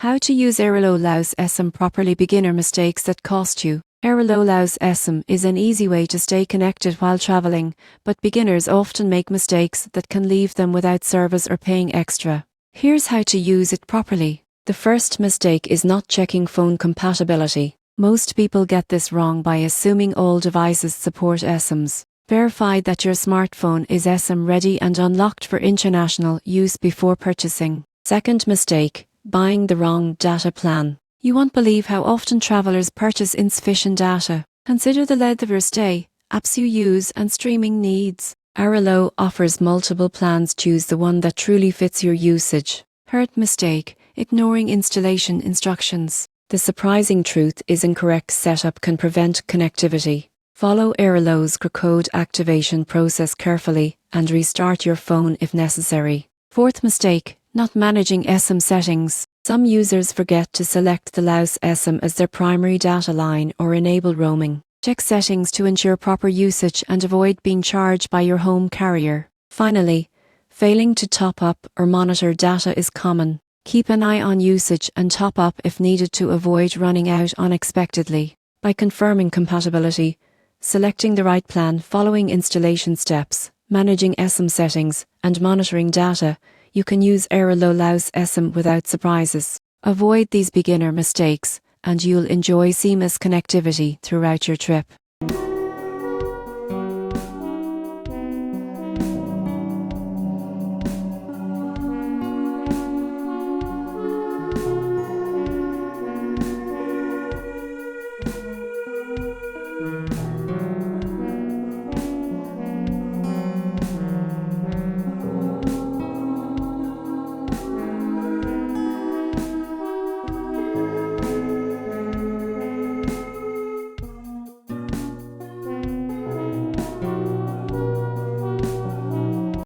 How to use Airalo Laos eSIM properly. Beginner mistakes that cost you. Airalo Laos eSIM is an easy way to stay connected while traveling, but beginners often make mistakes that can leave them without service or paying extra. Here's how to use it properly. The first mistake is not checking phone compatibility. Most people get this wrong by assuming all devices support eSIMs. Verify that your smartphone is eSIM ready and unlocked for international use before purchasing. Second mistake, buying the wrong data plan. You won't believe how often travelers purchase insufficient data. Consider the length of your stay, apps you use, and streaming needs. Airalo offers multiple plans. Choose the one that truly fits your usage. Third mistake, ignoring installation instructions. The surprising truth is incorrect setup can prevent connectivity. Follow Airalo's code activation process carefully and restart your phone if necessary. Fourth mistake, not managing eSIM settings. Some users forget to select the Laos eSIM as their primary data line or enable roaming. Check settings to ensure proper usage and avoid being charged by your home carrier. Finally, failing to top up or monitor data is common. Keep an eye on usage and top up if needed to avoid running out unexpectedly. By confirming compatibility, selecting the right plan, following installation steps, managing eSIM settings, and monitoring data, you can use Airalo Laos eSIM without surprises. Avoid these beginner mistakes, and you'll enjoy seamless connectivity throughout your trip.